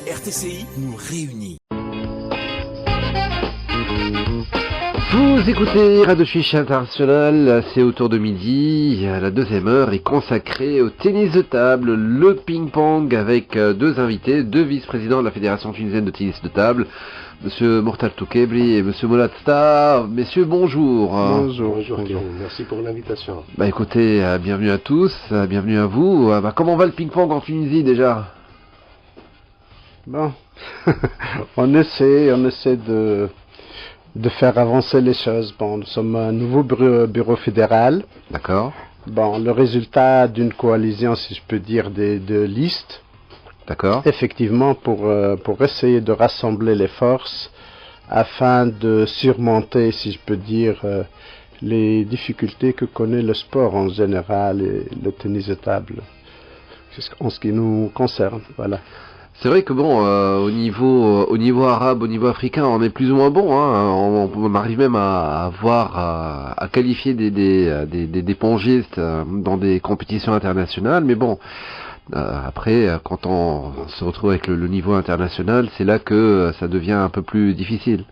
RTCI nous réunit. Vous écoutez Radio Suisse International, c'est autour de midi. La deuxième heure est consacrée au tennis de table, le ping-pong, avec deux invités, deux vice-présidents de la Fédération tunisienne de tennis de table, Monsieur Mortal Toukebri et Monsieur Moulad Star. Messieurs, bonjour. Bonjour, merci pour l'invitation. Écoutez, bienvenue à tous, bienvenue à vous. Comment va le ping-pong en Tunisie déjà ? Bon, on essaie de faire avancer les choses. Bon, nous sommes un nouveau bureau fédéral. D'accord. Bon, le résultat d'une coalition, si je peux dire, de listes. D'accord. Effectivement, pour essayer de rassembler les forces afin de surmonter, si je peux dire, les difficultés que connaît le sport en général et le tennis de table, en ce qui nous concerne. Voilà. C'est vrai que bon, au niveau arabe, au niveau africain, on est plus ou moins bon. Hein. On arrive même à qualifier des pongistes dans des compétitions internationales. Mais bon, après, quand on se retrouve avec le niveau international, c'est là que ça devient un peu plus difficile.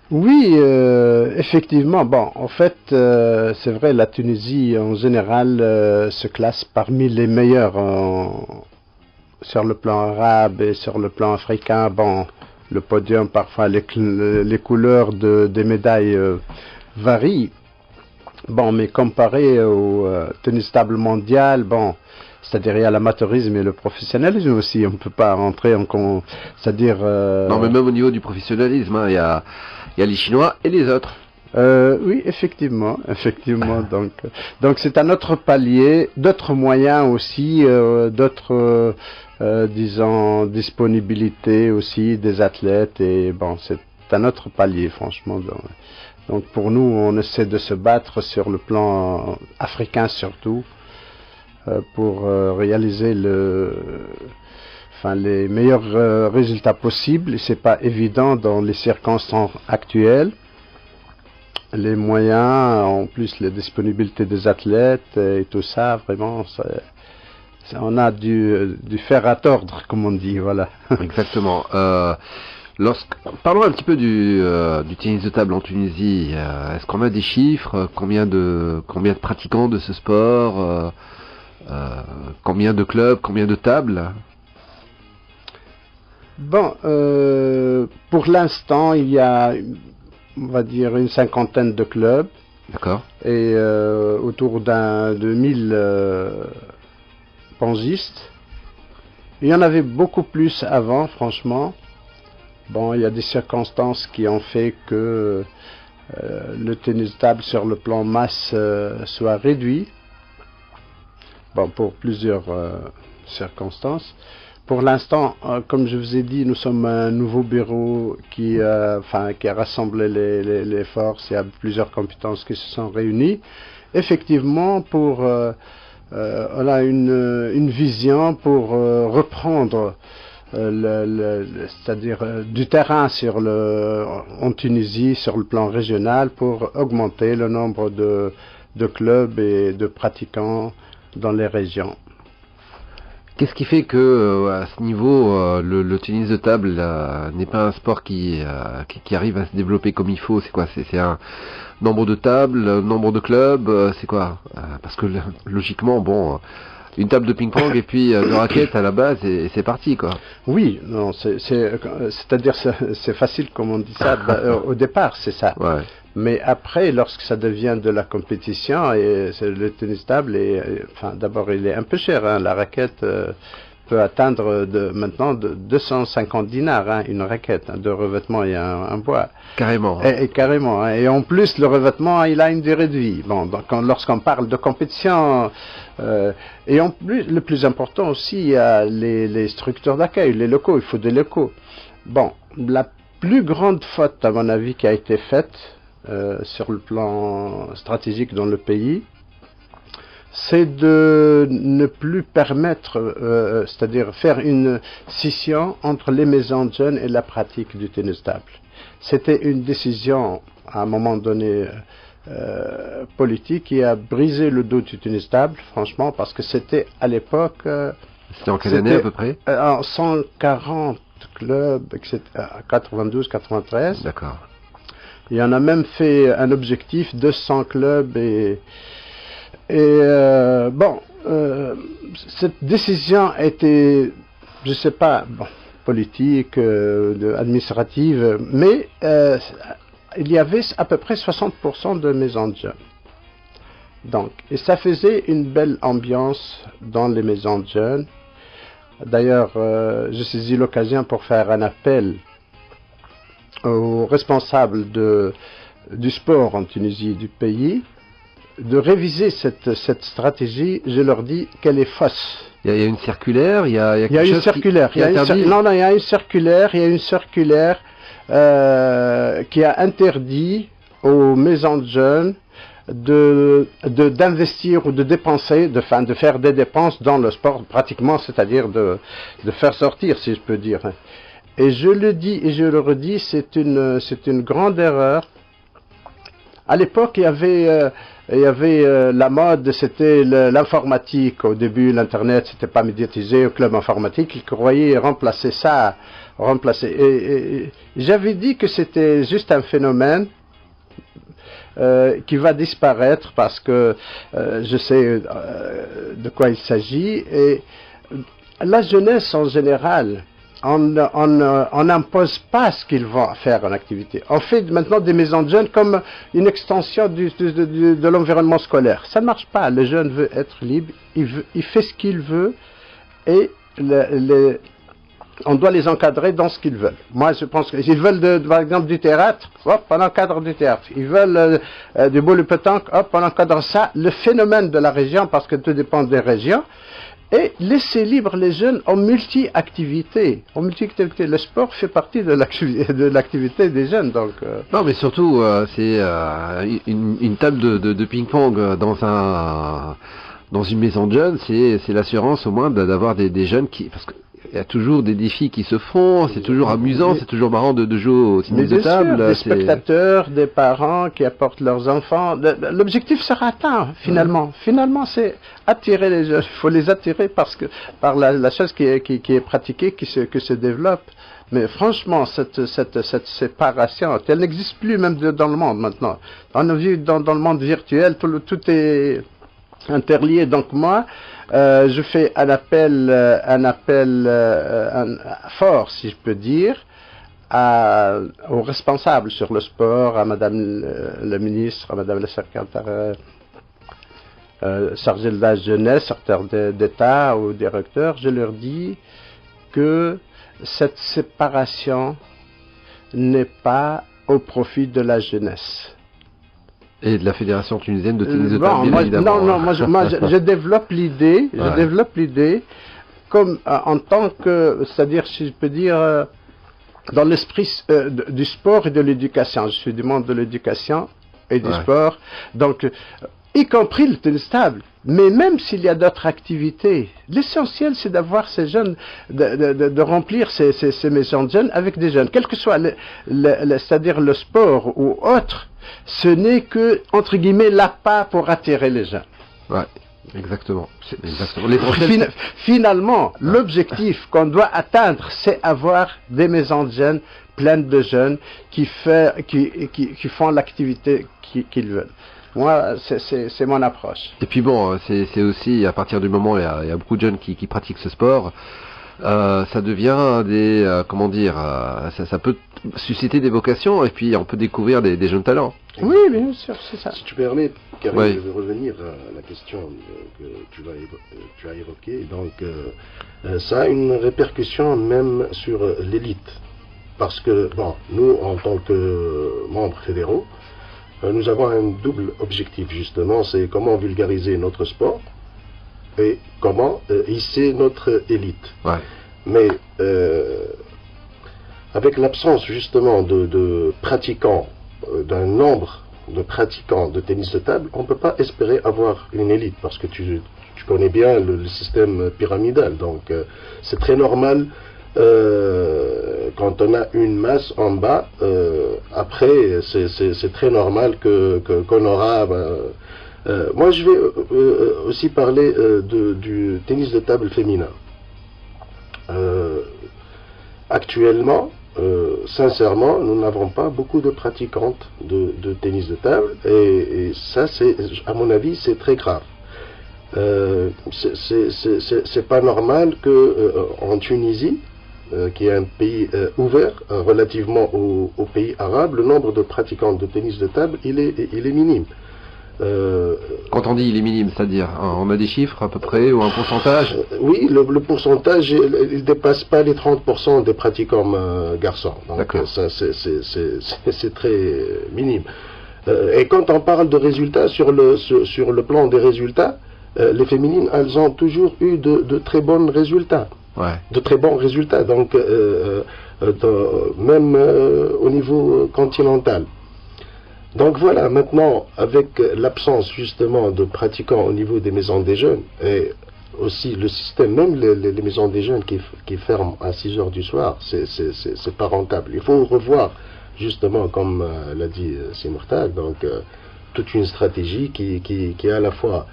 Oui, effectivement. Bon, en fait, c'est vrai, la Tunisie en général se classe parmi les meilleurs sur le plan arabe et sur le plan africain. Bon, le podium, parfois les couleurs des médailles varient. Bon, mais comparé au tennis table mondial, bon, c'est-à-dire il y a l'amateurisme et le professionnalisme aussi. On ne peut pas rentrer c'est-à-dire. Non, mais même au niveau du professionnalisme, hein, il y a les Chinois et les autres. Oui, effectivement. Donc c'est un autre palier, d'autres moyens aussi, d'autres, disons, disponibilités aussi des athlètes, et bon, c'est un autre palier, franchement. Donc pour nous, on essaie de se battre sur le plan africain surtout, pour réaliser les meilleurs résultats possibles. Et c'est pas évident dans les circonstances actuelles. Les moyens, en plus les disponibilités des athlètes et tout ça, vraiment, on a du fer à tordre, comme on dit, voilà. Exactement. Parlons un petit peu du tennis de table en Tunisie. Est-ce qu'on a des chiffres ? Combien de pratiquants de ce sport ? Combien de clubs ? Combien de tables ? Bon, pour l'instant, il y a, on va dire, une cinquantaine de clubs. D'accord. Et autour de 1000 pongistes. Il y en avait beaucoup plus avant, franchement. Bon, il y a des circonstances qui ont fait que le tennis de table sur le plan masse soit réduit. Bon, pour plusieurs circonstances. Pour l'instant, comme je vous ai dit, nous sommes un nouveau bureau qui a rassemblé les forces. Il y a plusieurs compétences qui se sont réunies. Effectivement, on a une vision pour reprendre c'est-à-dire du terrain en Tunisie sur le plan régional, pour augmenter le nombre de clubs et de pratiquants dans les régions. Qu'est-ce qui fait que à ce niveau le tennis de table n'est pas un sport qui arrive à se développer comme il faut ? C'est quoi ? C'est un nombre de tables, un nombre de clubs, c'est quoi ? Parce que logiquement, bon, une table de ping-pong et puis deux raquettes à la base et c'est parti, quoi. Oui, non, c'est-à-dire c'est facile comme on dit ça. Au départ, c'est ça. Ouais. Mais après, lorsque ça devient de la compétition, et le tennis table, d'abord il est un peu cher, hein. La raquette peut atteindre maintenant 250 dinars, hein, une raquette, hein, de revêtement et un bois. Carrément. Et carrément. Hein. Et en plus, le revêtement, il a une durée de vie. Bon, donc lorsqu'on parle de compétition, et en plus, le plus important aussi, il y a les structures d'accueil, les locaux. Il faut des locaux. Bon, la plus grande faute, à mon avis, qui a été faite sur le plan stratégique dans le pays, c'est de ne plus permettre, c'est-à-dire faire une scission entre les maisons de jeunes et la pratique du tennis table. C'était une décision, à un moment donné, politique, qui a brisé le dos du tennis table, franchement, parce que c'était à l'époque C'était en quelle année à peu près? En 140 clubs, etc. 92-93. D'accord. Et on a même fait un objectif 200 clubs cette décision était, je sais pas, politique, administrative, mais il y avait à peu près 60% de maisons de jeunes. Donc, et ça faisait une belle ambiance dans les maisons de jeunes. D'ailleurs, j'ai saisi l'occasion pour faire un appel aux responsables du sport en Tunisie, du pays, de réviser cette stratégie. Je leur dis qu'elle est fausse. Il y a une circulaire, il y a une circulaire. Il y a une circulaire qui a interdit aux maisons de jeunes d'investir ou de dépenser, de faire des dépenses dans le sport pratiquement, c'est-à-dire de faire sortir, si je peux dire. Et je le dis et je le redis, c'est une grande erreur. À l'époque, il y avait la mode, c'était l'informatique. Au début, l'Internet, c'était pas médiatisé. Au club informatique, ils croyaient remplacer ça. Et j'avais dit que c'était juste un phénomène qui va disparaître parce que je sais de quoi il s'agit. Et la jeunesse en général, on n'impose pas ce qu'ils vont faire en activité. On fait maintenant des maisons de jeunes comme une extension de l'environnement scolaire. Ça ne marche pas. Le jeune veut être libre, il fait ce qu'il veut et on doit les encadrer dans ce qu'ils veulent. Moi, je pense qu'ils veulent, par exemple, du théâtre, hop, on encadre du théâtre. Ils veulent du bowling pétanque, hop, on encadre ça. Le phénomène de la région, parce que tout dépend des régions, et laisser libre les jeunes en multi-activité. Le sport fait partie de l'activité des jeunes. Donc, Non, mais surtout, c'est une table de ping-pong dans une maison de jeunes, c'est l'assurance au moins d'avoir des jeunes qui... Parce que il y a toujours des défis qui se font, c'est toujours amusant, c'est toujours marrant de jouer au tennis de table. Des spectateurs, des parents qui apportent leurs enfants. L'objectif sera atteint, finalement. Finalement, c'est attirer les jeunes. Il faut les attirer par la chose qui est pratiquée, qui se développe. Mais franchement, cette séparation, elle n'existe plus même dans le monde maintenant. On a vu dans le monde virtuel, tout est interlié. Donc moi, je fais un appel fort, si je peux dire, aux responsables sur le sport, à Madame le ministre, à Madame la secrétaire chargée de la jeunesse, secrétaire d'État ou directeur. Je leur dis que cette séparation n'est pas au profit de la jeunesse. Et de la Fédération tunisienne de tennis de table, bien évidemment. Non, moi je développe l'idée, comme en tant que, c'est-à-dire, si je peux dire, dans l'esprit du sport et de l'éducation. Je suis du monde de l'éducation et du sport, donc, y compris le tennis table. Mais même s'il y a d'autres activités, l'essentiel c'est d'avoir ces jeunes, de remplir ces maisons de jeunes avec des jeunes, quel que soit c'est-à-dire le sport ou autre. Ce n'est que, entre guillemets, l'appât pour attirer les jeunes. Ouais, exactement. Finalement, l'objectif qu'on doit atteindre, c'est avoir des maisons de jeunes pleines de jeunes qui font l'activité qu'ils veulent. Moi, c'est mon approche. Et puis bon, c'est aussi, à partir du moment où il y a beaucoup de jeunes qui pratiquent ce sport, ça devient ça peut susciter des vocations et puis on peut découvrir des jeunes talents. Oui, bien sûr, c'est ça. Si tu permets, Karim, je vais revenir à la question que tu as évoquée. Donc, ça a une répercussion même sur l'élite. Parce que, nous, en tant que membres fédéraux, nous avons un double objectif, justement, c'est comment vulgariser notre sport et comment hisser notre élite. Ouais. Mais avec l'absence justement de pratiquants, d'un nombre de pratiquants de tennis de table, on ne peut pas espérer avoir une élite, parce que tu connais bien le système pyramidal, donc c'est très normal quand on a une masse en bas, après c'est très normal qu'on aura... moi je vais aussi parler du tennis de table féminin. Actuellement, sincèrement, nous n'avons pas beaucoup de pratiquantes de tennis de table, et ça, à mon avis, c'est très grave. C'est pas normal que en Tunisie, qui est un pays ouvert relativement aux pays arabes, le nombre de pratiquants de tennis de table, il est minime. Quand on dit il est minime, c'est-à-dire on a des chiffres à peu près ou un pourcentage? Oui, le pourcentage, il ne dépasse pas les 30% des pratiquants garçons. Donc ça, c'est très minime. Et quand on parle de résultats, sur le plan des résultats, les féminines, elles ont toujours eu de très bons résultats. Ouais. De très bons résultats, donc même au niveau continental. Donc voilà, maintenant, avec l'absence justement de pratiquants au niveau des maisons des jeunes, et aussi le système, même les maisons des jeunes qui ferment à 6 heures du soir, c'est pas rentable. Il faut revoir justement, comme l'a dit Simurtag, donc toute une stratégie qui à la fois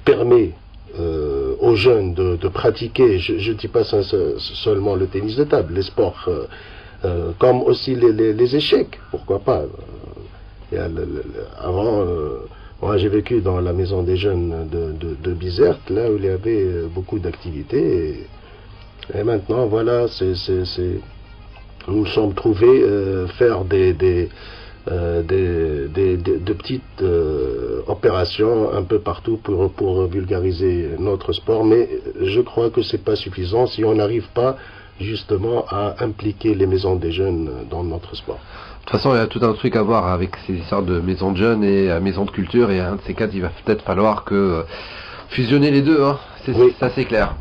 permet aux jeunes de pratiquer, je ne dis pas seulement le tennis de table, les sports, comme aussi les échecs, pourquoi pas. Avant, moi j'ai vécu dans la maison des jeunes de Bizerte, là où il y avait beaucoup d'activités, et maintenant voilà, nous nous sommes trouvés faire de petites opérations un peu partout pour vulgariser notre sport, mais je crois que c'est pas suffisant si on n'arrive pas justement à impliquer les maisons des jeunes dans notre sport. De toute façon, il y a tout un truc à voir avec ces histoires de maisons de jeunes et maisons de culture, et un de ces quatre, il va peut-être falloir que fusionner les deux, hein. Oui. Ça c'est clair.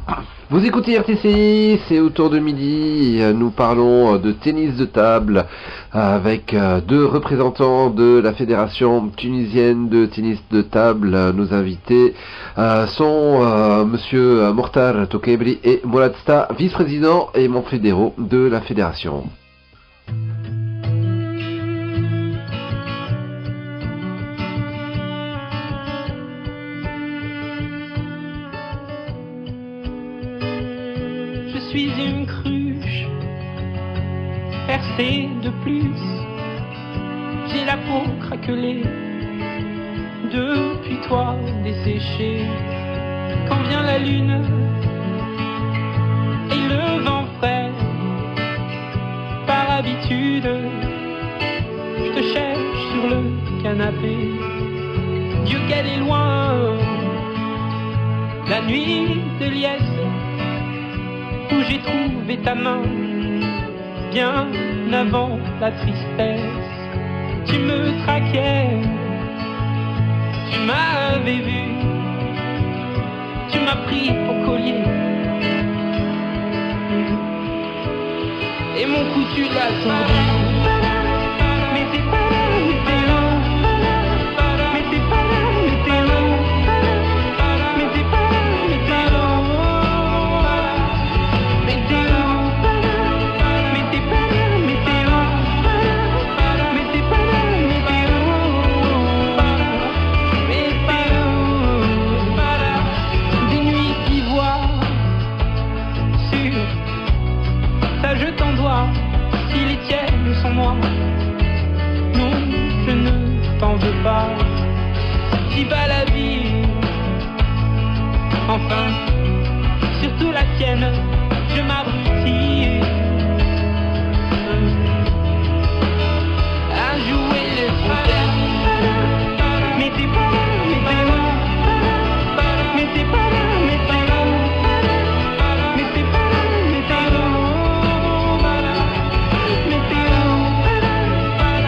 Vous écoutez RTCI, c'est autour de midi, nous parlons de tennis de table avec deux représentants de la fédération tunisienne de tennis de table. Nos invités sont monsieur Mortar Tokebri et Mourad Sta, vice-président et membre fédéraux de la fédération. Je suis une cruche percée de plus. J'ai la peau craquelée depuis toi desséchée. Quand vient la lune et le vent frais, par habitude, je te cherche sur le canapé. Dieu qu'elle est loin, la nuit de liesse, où j'ai trouvé ta main, bien avant la tristesse. Tu me traquais, tu m'avais vu, tu m'as pris au collier, et mon cou tu l'as tordu. Mais t'es pas là, mais t'es là. Mais t'es pas là, mais t'es là. Mais t'es pas là, mais t'es là. Mais t'es là. Mais t'es pas là, mais t'es là. Mais t'es pas là, mais t'es là. Mais t'es là. Des nuits d'ivoire sur ça je t'en dois, si les tiennes sont noires. Non, je ne t'en veux pas. Si va la vie, enfin, surtout la tienne, je m'abrutis à jouer le fontaine. Mais t'es pas là, mais t'es là. Mais t'es pas là, mais t'es là. Mais t'es pas là, mais t'es là. Mais t'es là.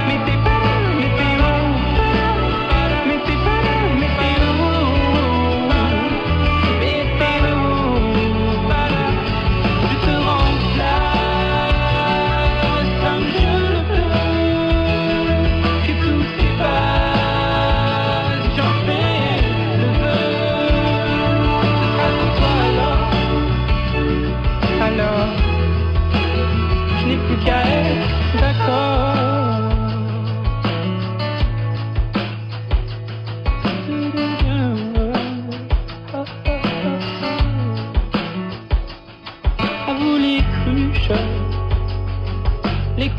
Mais t'es pas là, mais t'es là. Mais t'es pas là, mais t'es là. Mais t'es là. Je te remplace comme je le peux. Que tout s'efface, j'en fais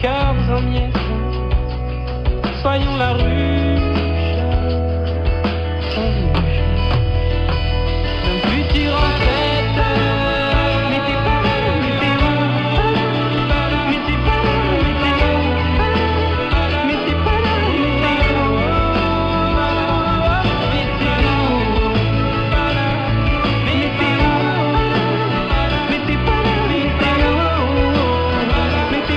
cœurs en miettes. Soyons la ruche sans ruche d'un futur en tête. Mais t'es pas là, mais t'es où? Mais t'es pas là, mais t'es où? Mais t'es pas là, mais t'es où? Mais t'es où? Mais t'es où? Mais t'es pas là, mais t'es où? Mais t'es pas là, mais t'es où?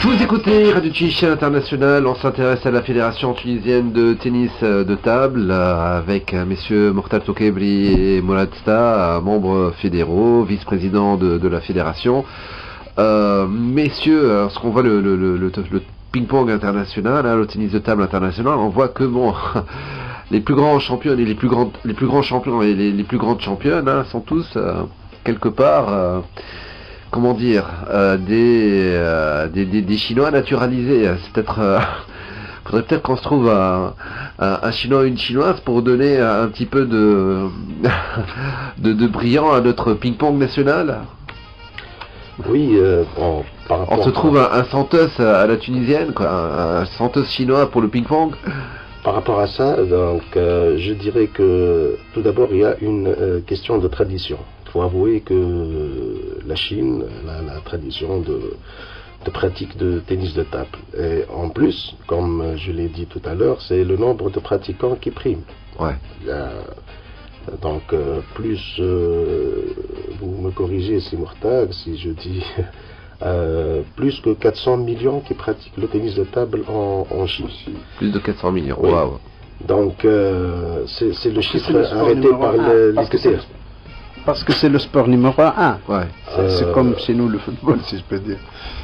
Vous écoutez Radio Tunisien International, on s'intéresse à la Fédération tunisienne de tennis de table avec messieurs Mortal Tokebri et Mourad Sta, membres fédéraux, vice-présidents de la fédération. Messieurs, lorsqu'on voit le ping-pong international, le tennis de table international, on voit que bon, les plus grands champions et les plus grands champions et les plus grandes championnes sont tous quelque part comment dire, des Chinois naturalisés. C'est peut-être, faudrait peut-être qu'on se trouve un Chinois ou une Chinoise pour donner un petit peu de brillant à notre ping-pong national. Oui, bon, par rapport on se trouve un Santos à la tunisienne, quoi, un Santos chinois pour le ping-pong. Par rapport à ça, donc, je dirais que tout d'abord il y a une question de tradition. Il faut avouer que la Chine a la tradition de pratique de tennis de table. Et en plus, comme je l'ai dit tout à l'heure, c'est le nombre de pratiquants qui prime. Ouais. Donc, plus, vous me corrigez, c'est Mourtag, si je dis plus que 400 millions qui pratiquent le tennis de table en Chine. Plus de 400 millions, oui. Waouh. Donc, c'est le chiffre arrêté par l'ICTR. Parce que c'est le sport numéro 1. Ouais. C'est comme chez nous le football, si je peux dire.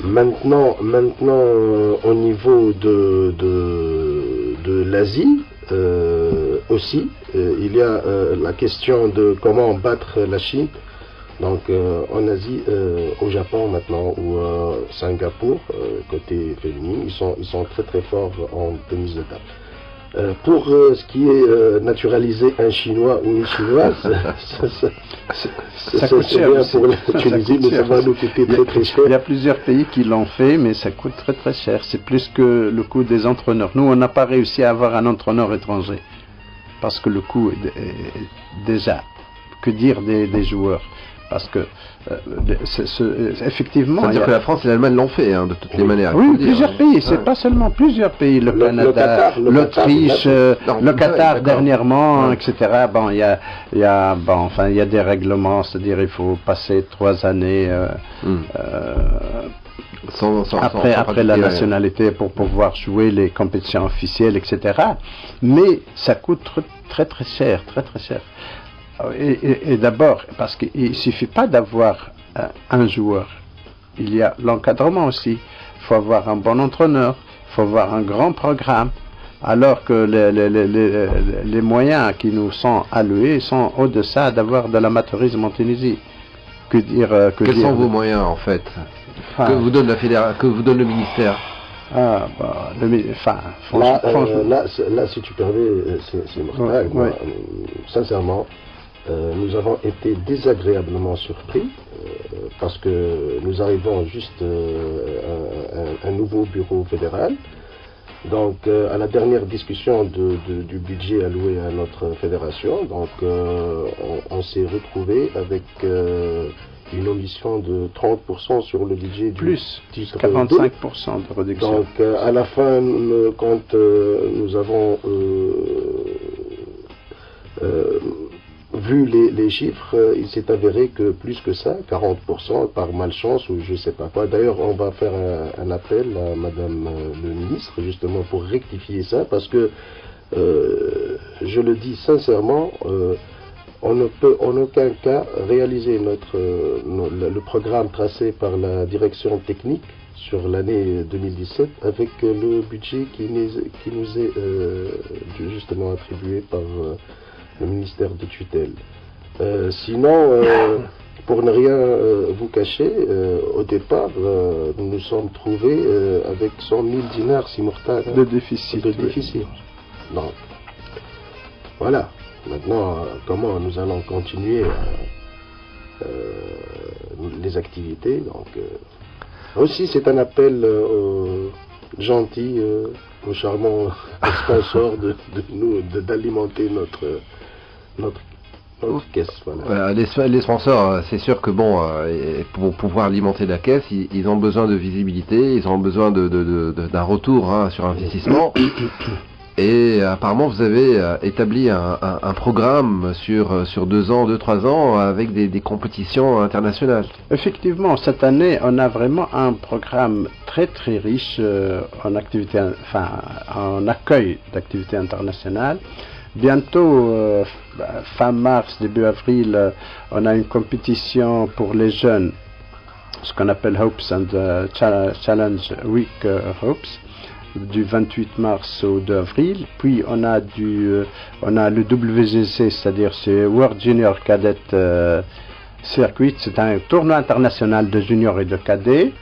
Maintenant, au niveau de l'Asie aussi, il y a la question de comment battre la Chine. Donc en Asie, au Japon maintenant ou Singapour, côté féminin, ils sont très très forts en tennis de table. Pour ce qui est naturaliser un Chinois ou une Chinoise, ça coûte cher pour la Tunisie, mais ça va nous coûter très très cher. Il y a plusieurs pays qui l'ont fait, mais ça coûte très très cher. C'est plus que le coût des entraîneurs. Nous, on n'a pas réussi à avoir un entraîneur étranger, parce que le coût est déjà, que dire des joueurs. Parce que, effectivement... C'est-à-dire que la France et l'Allemagne l'ont fait, de toutes les manières. Oui, plusieurs pays, c'est pas seulement plusieurs pays, le Canada, l'Autriche, le Qatar dernièrement, etc. Bon, il y a des règlements, c'est-à-dire il faut passer 3 années après la nationalité pour pouvoir jouer les compétitions officielles, etc. Mais ça coûte très très cher, très très cher. Et d'abord, parce qu'il ne suffit pas d'avoir un joueur, il y a l'encadrement aussi. Il faut avoir un bon entraîneur, il faut avoir un grand programme, alors que les moyens qui nous sont alloués sont au-deçà d'avoir de l'amateurisme en Tunisie. Quels sont vos moyens en fait que vous donne que vous donne le ministère? Là, si tu permets, c'est mortel. Ouais. Sincèrement, nous avons été désagréablement surpris parce que nous arrivons juste à un nouveau bureau fédéral. Donc, à la dernière discussion du budget alloué à notre fédération, donc on s'est retrouvé avec une omission de 30% sur le budget plus du titre 45% de réduction. Donc, à la fin, quand nous avons vu les chiffres, il s'est avéré que plus que ça, 40% par malchance ou je sais pas quoi. D'ailleurs, on va faire un appel à Madame le ministre justement pour rectifier ça parce que je le dis sincèrement, on ne peut en aucun cas réaliser le programme tracé par la direction technique sur l'année 2017 avec le budget qui nous est justement attribué par le ministère de tutelle. Sinon, pour ne rien vous cacher, au départ, nous nous sommes trouvés avec 100 000 dinars simultanés de déficit. Donc, voilà. Maintenant, comment nous allons continuer les activités. Donc, aussi, c'est un appel gentil aux charmants sponsors d'alimenter notre caisse. Voilà. Les sponsors, c'est sûr que bon, pour pouvoir alimenter la caisse, ils ont besoin de visibilité, ils ont besoin d'un retour sur investissement. Et apparemment, vous avez établi un programme sur 2 ans, 2-3 ans, avec des compétitions internationales. Effectivement, cette année, on a vraiment un programme très très riche en activité, en accueil d'activités internationales. Bientôt, fin mars, début avril, on a une compétition pour les jeunes, ce qu'on appelle Hopes and Challenge Week Hopes, du 28 mars au 2 avril. Puis on a le WGC, c'est-à-dire c'est World Junior Cadet Circuit, c'est un tournoi international de juniors et de cadets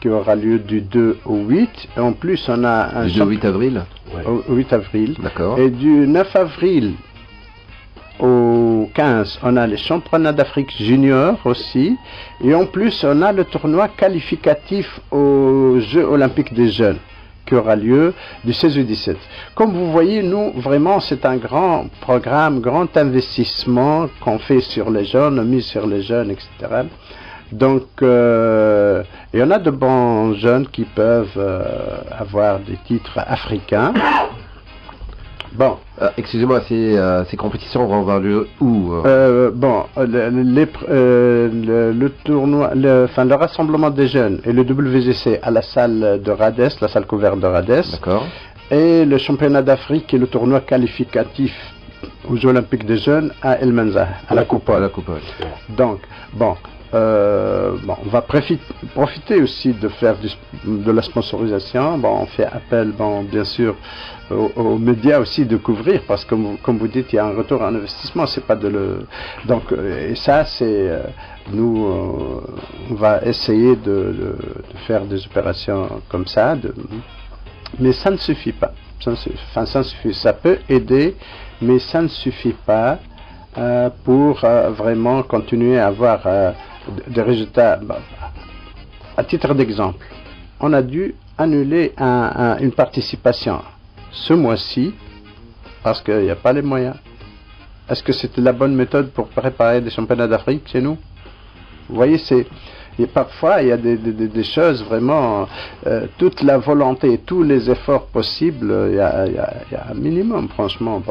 qui aura lieu du 2 au 8. Et en plus, on a un... Du 2 au 8 avril Au 8 avril. D'accord. Et du 9 avril au 15, on a les championnats d'Afrique juniors aussi. Et en plus, on a le tournoi qualificatif aux Jeux olympiques des jeunes qui aura lieu du 16 au 17. Comme vous voyez, nous, vraiment, c'est un grand programme, grand investissement qu'on fait sur les jeunes, mise sur les jeunes, etc. Donc, et on a de bons jeunes qui peuvent avoir des titres africains. Bon. Excusez-moi, ces compétitions vont avoir lieu où le tournoi, le rassemblement des jeunes et le WGC à la salle de Radès, la salle couverte de Radès. D'accord. Et le championnat d'Afrique et le tournoi qualificatif aux Jeux olympiques des jeunes à El Menza, à la Coupole. Donc, bon. On va profiter aussi de faire de la sponsorisation. Bon, on fait appel, bien sûr, aux médias aussi de couvrir, parce que comme vous dites, il y a un retour en investissement. C'est pas donc, et ça, c'est nous, on va essayer de faire des opérations comme ça, mais ça ne suffit pas. Ça peut aider, mais ça ne suffit pas pour vraiment continuer à avoir des résultats. À titre d'exemple, on a dû annuler une participation ce mois-ci parce qu'il n'y a pas les moyens. Est-ce que c'était la bonne méthode pour préparer des championnats d'Afrique chez nous? Vous voyez, parfois il y a des choses vraiment, toute la volonté, tous les efforts possibles, il y a un minimum, franchement.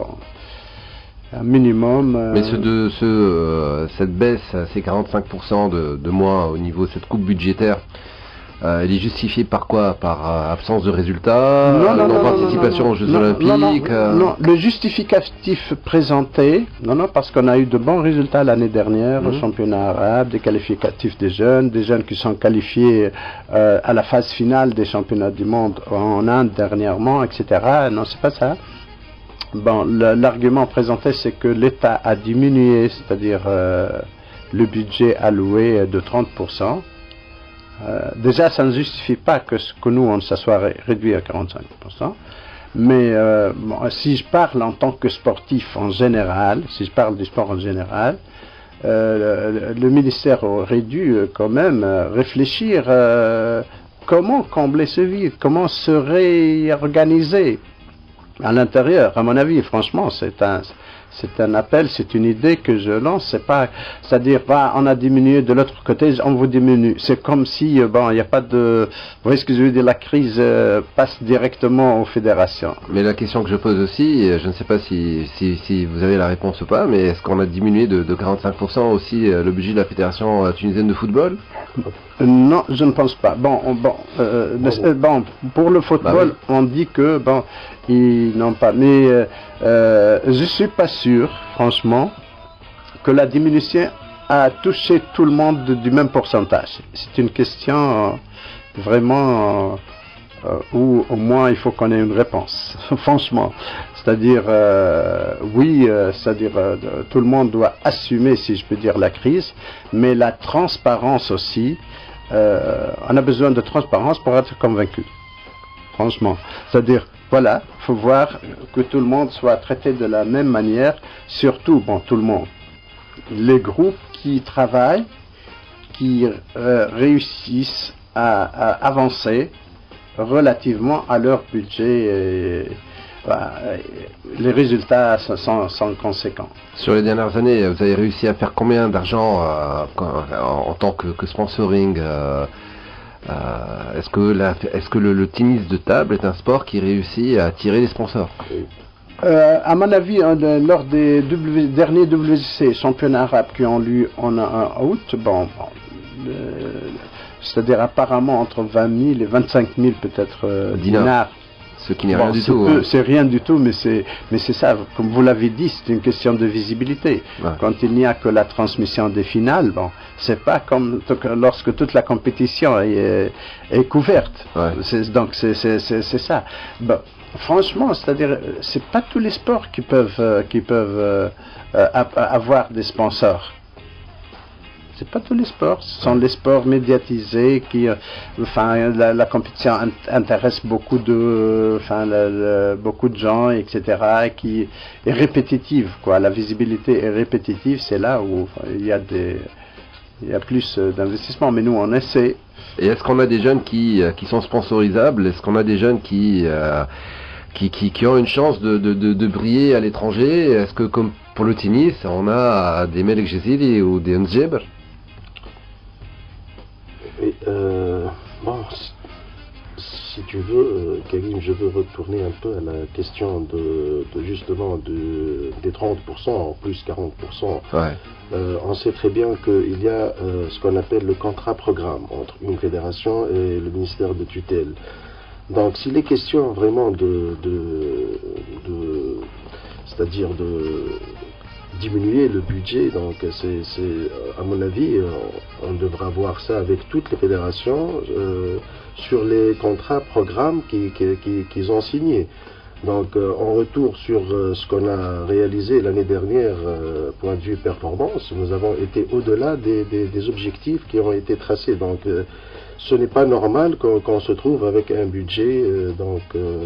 Un minimum. Mais cette baisse, ces 45% de moins au niveau de cette coupe budgétaire, elle est justifiée par quoi? Par absence de résultats, non-participation aux Jeux Olympiques? Non, le justificatif présenté, parce qu'on a eu de bons résultats l'année dernière au championnat arabe, des qualificatifs des jeunes qui sont qualifiés à la phase finale des championnats du monde en Inde dernièrement, etc. Non, c'est pas ça. Bon, l'argument présenté, c'est que l'État a diminué, c'est-à-dire le budget alloué de 30%. Déjà, ça ne justifie pas que nous, on se soit réduit à 45%. Mais si je parle en tant que sportif en général, si je parle du sport en général, le ministère aurait dû quand même réfléchir comment combler ce vide, comment se réorganiser à l'intérieur. À mon avis, franchement, c'est un appel, c'est une idée que je lance. C'est-à-dire, on a diminué de l'autre côté, on vous diminue. C'est comme si, il n'y a pas de... Vous voyez ce que je veux dire, la crise passe directement aux fédérations. Mais la question que je pose aussi, je ne sais pas si vous avez la réponse ou pas, mais est-ce qu'on a diminué de 45% aussi le budget de la fédération tunisienne de football? Non, je ne pense pas. Pour le football, on dit que, ils n'ont pas. Mais je suis pas sûr, franchement, que la diminution a touché tout le monde du même pourcentage. C'est une question vraiment ou au moins il faut qu'on ait une réponse, franchement. C'est-à-dire, tout le monde doit assumer, si je peux dire, la crise, mais la transparence aussi, on a besoin de transparence pour être convaincu, franchement. C'est-à-dire, voilà, il faut voir que tout le monde soit traité de la même manière, surtout, tout le monde, les groupes qui travaillent, qui réussissent à avancer relativement à leur budget. Les résultats sont conséquents. Sur les dernières années, vous avez réussi à faire combien d'argent en tant que sponsoring Est-ce que le tennis de table est un sport qui réussit à attirer les sponsors? À mon avis, lors des derniers WC, championnats arabes qui ont lieu en août, c'est-à-dire apparemment entre 20 000 et 25 000 peut-être dinars. Ce qui n'est rien du tout. C'est rien du tout, mais c'est ça, comme vous l'avez dit, c'est une question de visibilité. Ouais. Quand il n'y a que la transmission des finales, c'est pas comme lorsque toute la compétition est couverte. Ouais. Donc c'est ça. Franchement, c'est-à-dire, c'est pas tous les sports qui peuvent avoir des sponsors. C'est pas tous les sports, ce sont les sports médiatisés qui, la compétition intéresse beaucoup de gens, etc., qui est répétitive, quoi. La visibilité est répétitive, c'est là où il y a plus d'investissement, mais nous on essaie. Et est-ce qu'on a des jeunes qui sont sponsorisables? Est-ce qu'on a des jeunes qui ont une chance de briller à l'étranger? Est-ce que, comme pour le tennis, on a des Melek Jezili ou des Njeber? Si tu veux, Karim, je veux retourner un peu à la question justement des 30%, plus 40%. Ouais. On sait très bien qu'il y a ce qu'on appelle le contrat programme entre une fédération et le ministère de tutelle. Donc s'il est question vraiment c'est-à-dire de diminuer le budget, donc c'est à mon avis, on devra voir ça avec toutes les fédérations sur les contrats programmes qu'ils ont signés. Donc en retour sur ce qu'on a réalisé l'année dernière, point de vue performance, nous avons été au-delà des objectifs qui ont été tracés. Donc ce n'est pas normal qu'on se trouve avec un budget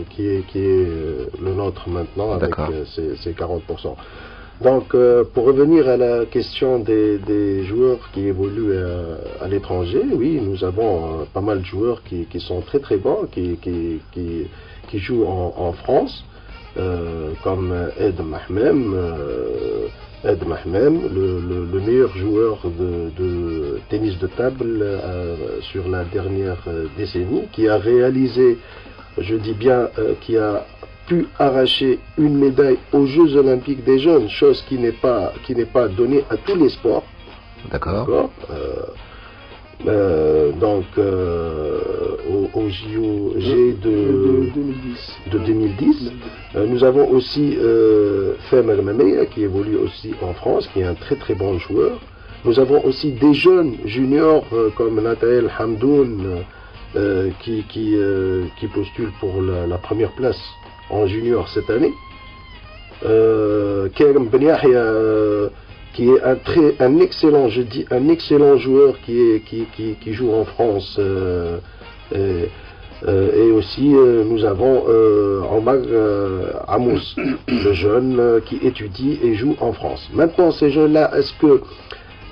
qui est le nôtre maintenant, avec ces 40%. Donc, pour revenir à la question des joueurs qui évoluent à l'étranger, oui, nous avons pas mal de joueurs qui sont très très bons, qui jouent en France, comme Ed Mahmem, le meilleur joueur de tennis de table sur la dernière décennie, qui a réalisé, je dis bien, qui a pu arracher une médaille aux Jeux Olympiques des jeunes, chose qui n'est pas donnée à tous les sports. D'accord. Au JOG de 2010. Nous avons aussi Fem El-Mamea qui évolue aussi en France, qui est un très très bon joueur. Nous avons aussi des jeunes juniors comme Nathael Hamdoun qui postule pour la première place en junior cette année. Kerem Ben Yahya qui est un excellent joueur qui joue en France, et aussi nous avons Omar Amos, le jeune qui étudie et joue en France. Maintenant, ces jeunes-là, est-ce que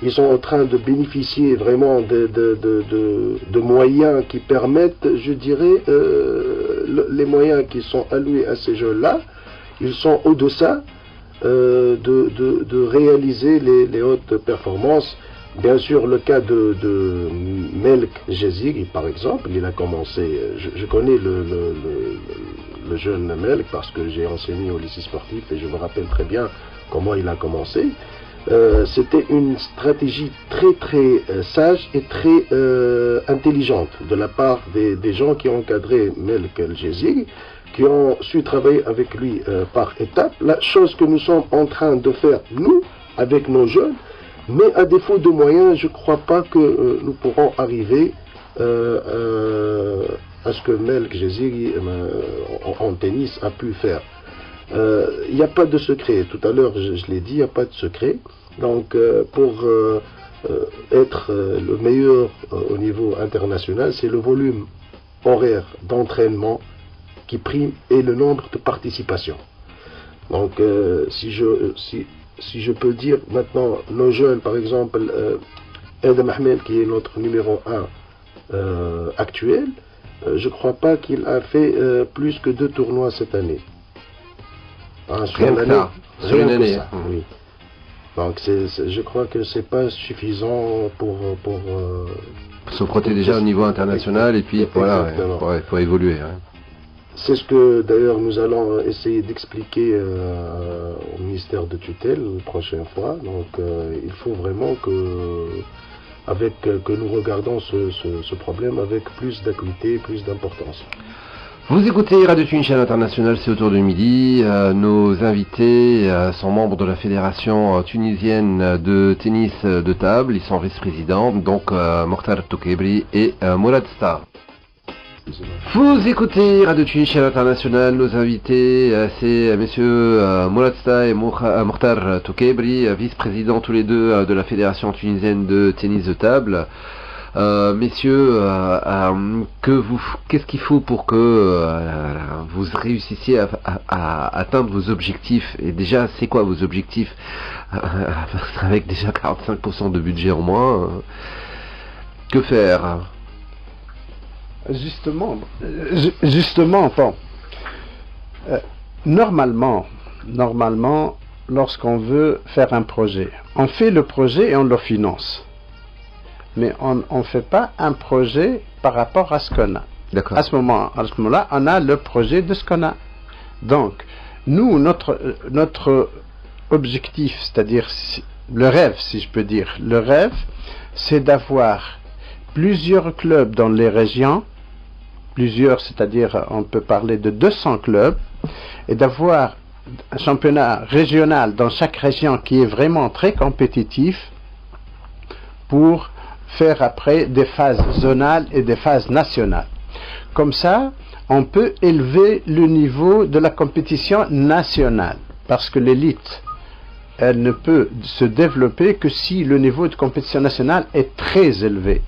ils sont en train de bénéficier vraiment de moyens qui permettent, je dirais, les moyens qui sont alloués à ces jeunes-là, ils sont au-deçà de réaliser les hautes performances. Bien sûr, le cas de Melek Jezili, par exemple, il a commencé, je connais le jeune Melek parce que j'ai enseigné au lycée sportif et je me rappelle très bien comment il a commencé. C'était une stratégie très très sage et très intelligente de la part des gens qui ont encadré Melek Jezili, qui ont su travailler avec lui par étapes. La chose que nous sommes en train de faire, nous, avec nos jeunes, mais à défaut de moyens, je ne crois pas que nous pourrons arriver à ce que Melk Jaziri en tennis a pu faire. Il n'y a pas de secret. Tout à l'heure, je l'ai dit, il n'y a pas de secret. Donc, pour être le meilleur au niveau international, c'est le volume horaire d'entraînement qui prime et le nombre de participations. Donc, si je peux dire maintenant, nos jeunes, par exemple, Adam Ahmed, qui est notre numéro 1 actuel, je ne crois pas qu'il a fait plus que 2 tournois cette année. Sur une année. Oui. Donc je crois que c'est pas suffisant pour se frotter déjà au niveau international et puis voilà, il faut évoluer. Hein. C'est ce que d'ailleurs nous allons essayer d'expliquer au ministère de tutelle la prochaine fois. Donc il faut vraiment que nous regardons ce problème avec plus d'acuité, plus d'importance. Vous écoutez Radio Tunis International, c'est autour de midi. Nos invités sont membres de la fédération tunisienne de tennis de table. Ils sont vice-présidents, donc Mokhtar Toukebri et Mourad Star. Vous écoutez Radio Tunis International. Nos invités, c'est messieurs Mourad Star et Mokhtar Toukebri, vice-présidents tous les deux de la fédération tunisienne de tennis de table. Messieurs, qu'est-ce qu'il faut pour que vous réussissiez à atteindre vos objectifs? Et déjà, c'est quoi vos objectifs avec déjà 45% de budget en moins? Que faire? Justement, bon, normalement, lorsqu'on veut faire un projet, on fait le projet et on le finance. Mais on ne fait pas un projet par rapport à ce qu'on a. D'accord. À ce moment-là, on a le projet de ce qu'on a. Donc, nous, notre objectif, c'est-à-dire le rêve, si je peux dire, le rêve, c'est d'avoir plusieurs clubs dans les régions, c'est-à-dire on peut parler de 200 clubs, et d'avoir un championnat régional dans chaque région qui est vraiment très compétitif pour faire après des phases zonales et des phases nationales. Comme ça, on peut élever le niveau de la compétition nationale, parce que l'élite, elle ne peut se développer que si le niveau de compétition nationale est très élevé.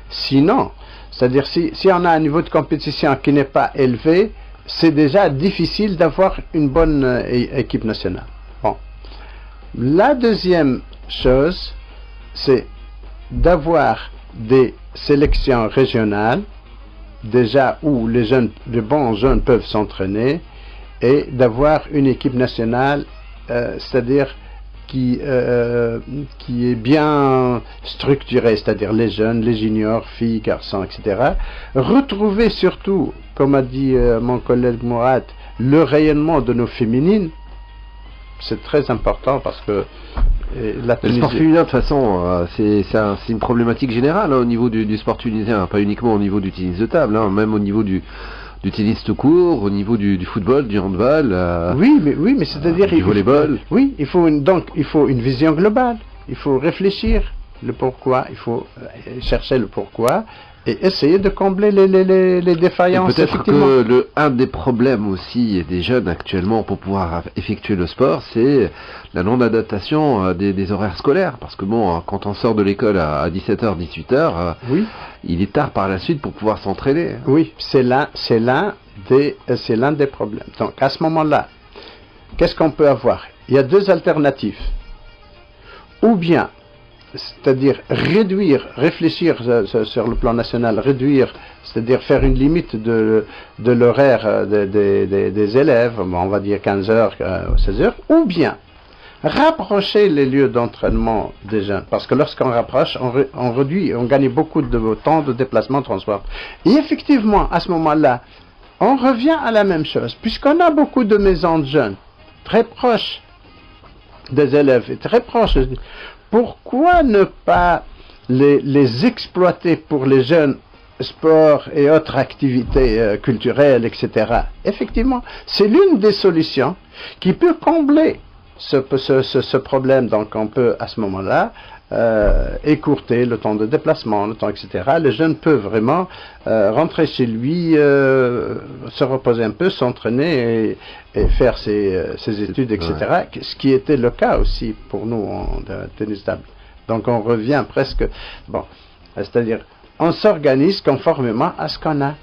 Sinon, c'est-à-dire si on a un niveau de compétition qui n'est pas élevé, c'est déjà difficile d'avoir une bonne équipe nationale. Bon. La deuxième chose, c'est d'avoir des sélections régionales, déjà où les bons jeunes peuvent s'entraîner, et d'avoir une équipe nationale, c'est-à-dire qui est bien structurée, c'est-à-dire les jeunes, les juniors, filles, garçons, etc. Retrouver surtout, comme a dit mon collègue Mourad, le rayonnement de nos féminines, c'est très important parce que le sport féminin, de toute façon, c'est une problématique générale au niveau du sport tunisien, pas uniquement au niveau du tennis de table, même au niveau du tennis tout court, au niveau du football, du handball, oui, mais c'est-à-dire du volleyball. Il faut une vision globale. Il faut réfléchir le pourquoi. Il faut chercher le pourquoi et essayer de combler les défaillances. Peut-être que un des problèmes aussi des jeunes actuellement pour pouvoir effectuer le sport, c'est la non-adaptation des horaires scolaires. Parce que bon, quand on sort de l'école à 17h, 18h, oui, il est tard par la suite pour pouvoir s'entraîner. Oui, c'est l'un des problèmes. Donc à ce moment-là, qu'est-ce qu'on peut avoir? Il y a deux alternatives. Ou bien, c'est-à-dire réfléchir sur le plan national, c'est-à-dire faire une limite de l'horaire des élèves, on va dire 15h, 16h, ou bien rapprocher les lieux d'entraînement des jeunes, parce que lorsqu'on rapproche, on réduit, on gagne beaucoup de temps de déplacement, de transport. Et effectivement, à ce moment-là, on revient à la même chose, puisqu'on a beaucoup de maisons de jeunes, très proches des élèves, et très proches. Pourquoi ne pas les exploiter pour les jeunes sports et autres activités culturelles, etc. Effectivement, c'est l'une des solutions qui peut combler ce problème, donc on peut à ce moment-là écourter le temps de déplacement, le temps, etc. Les jeunes peuvent vraiment rentrer chez lui, se reposer un peu, s'entraîner et faire ses études, etc. Ouais. Ce qui était le cas aussi pour nous en tennis table. Donc on revient presque, bon, c'est-à-dire on s'organise conformément à ce qu'on a,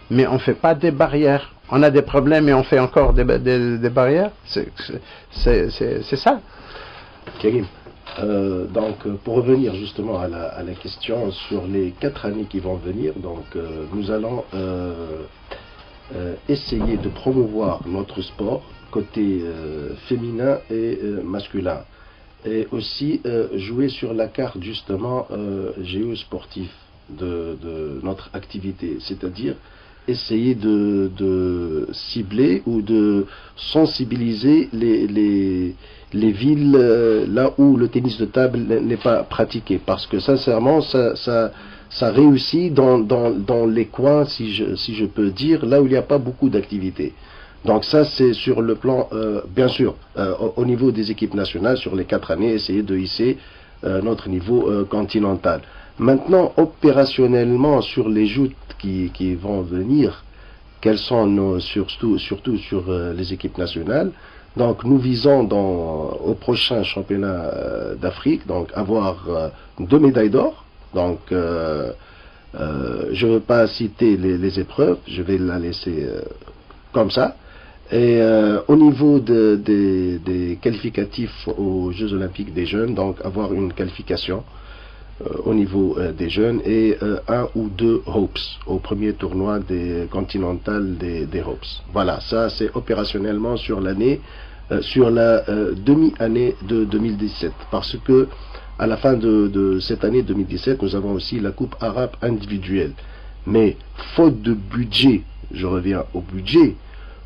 mais on ne fait pas des barrières. On a des problèmes et on fait encore des barrières. C'est ça. Karim. Donc, pour revenir justement à la question sur les 4 années qui vont venir, donc nous allons essayer de promouvoir notre sport côté féminin et masculin, et aussi jouer sur la carte justement géosportive de notre activité, c'est-à-dire essayer de cibler ou de sensibiliser les villes là où le tennis de table n'est pas pratiqué, parce que sincèrement ça réussit dans les coins, si je peux dire, là où il n'y a pas beaucoup d'activités. Donc ça c'est sur le plan, bien sûr, au niveau des équipes nationales, sur les 4 années, essayer de hisser notre niveau continental. Maintenant, opérationnellement, sur les joutes qui vont venir, quelles sont surtout sur les équipes nationales. Donc nous visons au prochain championnat d'Afrique, donc avoir 2 médailles d'or. Donc je ne veux pas citer les épreuves, je vais la laisser comme ça. Et au niveau des qualificatifs aux Jeux Olympiques des jeunes, donc avoir une qualification au niveau des jeunes et 1 ou 2 Hopes au premier tournoi des continentales des Hopes. Voilà, ça c'est opérationnellement sur l'année, sur la demi-année de 2017, parce que à la fin de cette année 2017, nous avons aussi la Coupe arabe individuelle. Mais faute de budget, je reviens au budget,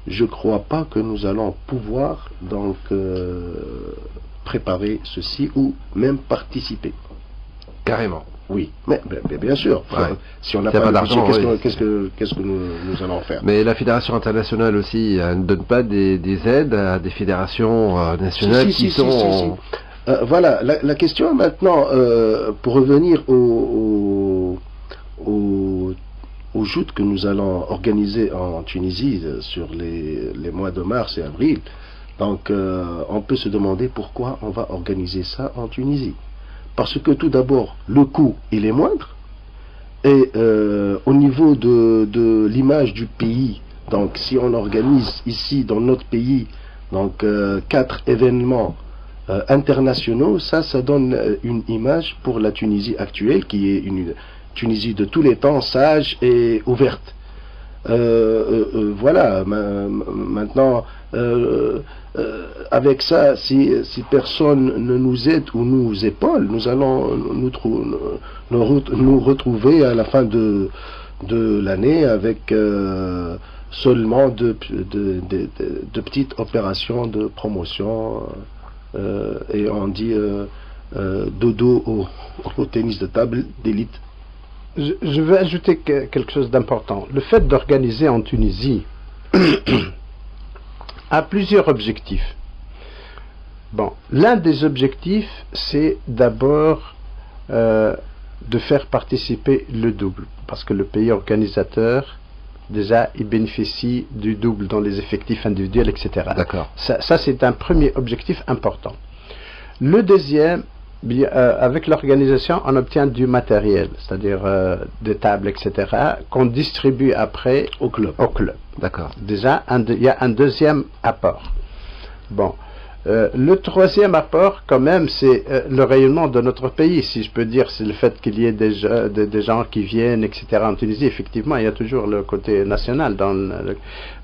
je ne crois pas que nous allons pouvoir donc préparer ceci ou même participer. Carrément. Oui, mais bien sûr. Ouais. Si on n'a pas d'argent, qu'est-ce que nous allons faire? Mais la fédération internationale aussi ne donne pas des aides à des fédérations nationales qui sont... voilà, la question maintenant, pour revenir aux joutes que nous allons organiser en Tunisie sur les mois de mars et avril. Donc on peut se demander pourquoi on va organiser ça en Tunisie. Parce que tout d'abord, le coût il est moindre, et au niveau de l'image du pays, donc si on organise ici dans notre pays donc 4 événements internationaux, ça donne une image pour la Tunisie actuelle, qui est une Tunisie de tous les temps, sage et ouverte. Voilà, maintenant avec ça, si personne ne nous aide ou nous épaule, nous allons nous retrouver à la fin de l'année avec seulement de petites opérations de promotion, et on dit dodo au tennis de table d'élite. Je veux ajouter quelque chose d'important. Le fait d'organiser en Tunisie a plusieurs objectifs. Bon, l'un des objectifs, c'est d'abord de faire participer le double, parce que le pays organisateur, déjà, il bénéficie du double dans les effectifs individuels, etc. D'accord. Ça c'est un premier objectif important. Le deuxième, avec l'organisation, on obtient du matériel, c'est-à-dire des tables, etc., qu'on distribue après au club. D'accord. Déjà, il y a un deuxième apport. Bon. Le troisième apport, quand même, c'est le rayonnement de notre pays, si je peux dire, c'est le fait qu'il y ait des gens qui viennent, etc. En Tunisie, effectivement, il y a toujours le côté national.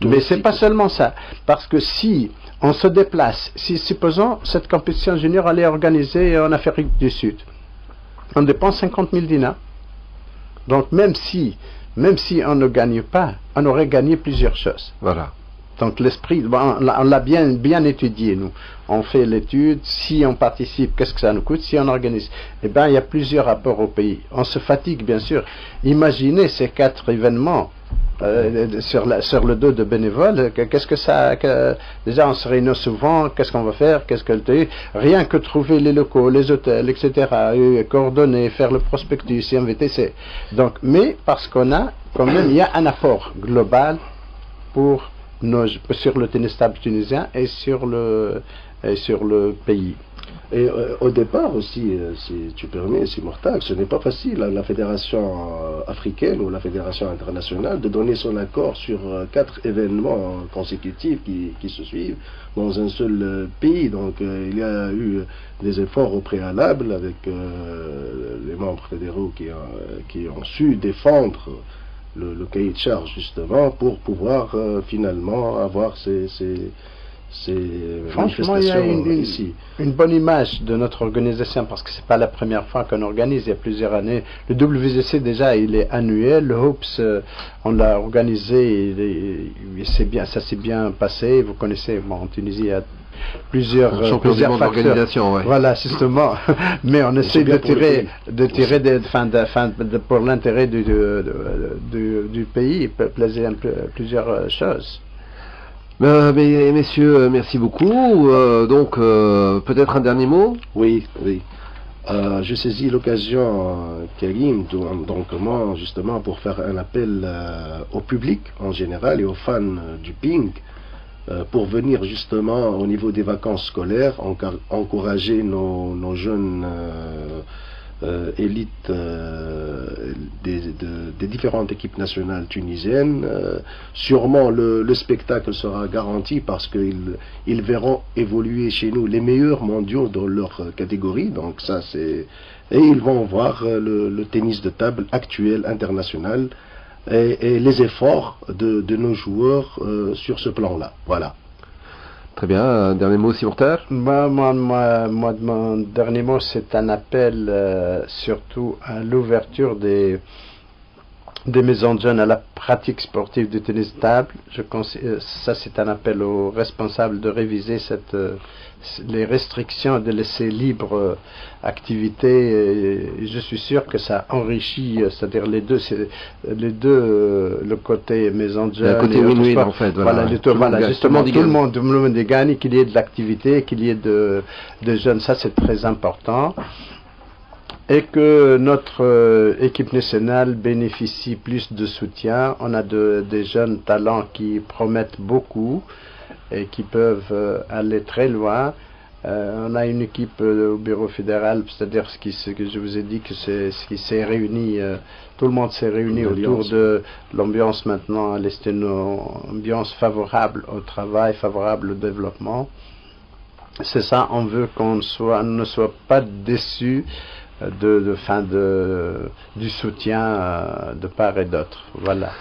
Mais c'est pas seulement ça, parce que si on se déplace, si supposons cette compétition junior elle est organisée en Afrique du Sud, on dépense 50 000 dinars. Donc même si on ne gagne pas, on aurait gagné plusieurs choses. Voilà. Donc l'esprit, on l'a bien étudié, nous. On fait l'étude, si on participe, qu'est-ce que ça nous coûte? Si on organise, eh bien, il y a plusieurs rapports au pays. On se fatigue, bien sûr. Imaginez ces 4 événements sur le dos de bénévoles. Qu'est-ce que ça... déjà, on se réunit souvent, qu'est-ce qu'on va faire, rien que trouver les locaux, les hôtels, etc., coordonner, faire le prospectus, inviter, donc, mais parce qu'on a, quand même, il y a un apport global sur le tennis table tunisien et sur le pays. Et au départ aussi, si tu permets, si Mortag, ce n'est pas facile la fédération africaine ou la fédération internationale de donner son accord sur 4 événements consécutifs qui se suivent dans un seul pays. Donc il y a eu des efforts au préalable avec les membres fédéraux qui ont su défendre le cahier de charge justement pour pouvoir finalement avoir ces franchement, il y a une bonne image de notre organisation parce que c'est pas la première fois qu'on organise, il y a plusieurs années. Le WCC déjà, il est annuel. Le Hoops, on l'a organisé, ça s'est bien passé. Vous connaissez, en Tunisie, il y a plusieurs facteurs. Ouais. Voilà, justement. Mais on essaie de tirer pour l'intérêt du pays, plusieurs choses. Mais messieurs, merci beaucoup. Donc, peut-être un dernier mot? Oui. Je saisis l'occasion, Karim, donc moi, justement, pour faire un appel au public en général et aux fans du ping, pour venir justement au niveau des vacances scolaires, encourager nos jeunes élites des différentes équipes nationales tunisiennes. Sûrement le spectacle sera garanti parce qu'ils verront évoluer chez nous les meilleurs mondiaux dans leur catégorie, donc ça c'est... Et ils vont voir le tennis de table actuel, international, et les efforts de nos joueurs sur ce plan-là. Voilà. Très bien, un dernier mot, Simorter? Moi, mon dernier mot, c'est un appel surtout à l'ouverture des maisons de jeunes à la pratique sportive du tennis de table. Ça, c'est un appel aux responsables de réviser les restrictions, de laisser libre activité. Et je suis sûr que ça enrichit, c'est-à-dire le côté maison de jeunes. Le côté win-win, en fait. Justement, tout le monde gagne, qu'il y ait de l'activité, qu'il y ait de jeunes. Ça, c'est très important. Et que notre équipe nationale bénéficie plus de soutien. On a des jeunes talents qui promettent beaucoup et qui peuvent aller très loin. On a une équipe au bureau fédéral, c'est-à-dire ce que je vous ai dit, ce qui s'est réuni, tout le monde s'est réuni autour de l'ambiance maintenant, c'est une ambiance favorable au travail, favorable au développement. C'est ça, on veut qu'on ne soit pas déçus du soutien de part et d'autre. Voilà.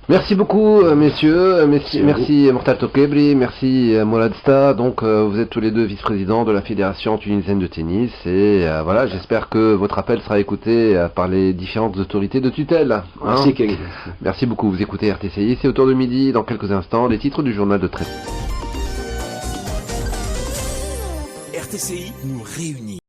Merci beaucoup, messieurs. Merci Mortal Tokebri, merci Mourad Sta. Donc, vous êtes tous les deux vice-présidents de la Fédération tunisienne de tennis. Et voilà, j'espère que votre appel sera écouté par les différentes autorités de tutelle. Hein. Merci, Kevin. Merci beaucoup. Vous écoutez RTCI. C'est autour de midi. Dans quelques instants, les titres du journal de 13. RTCI nous réunit.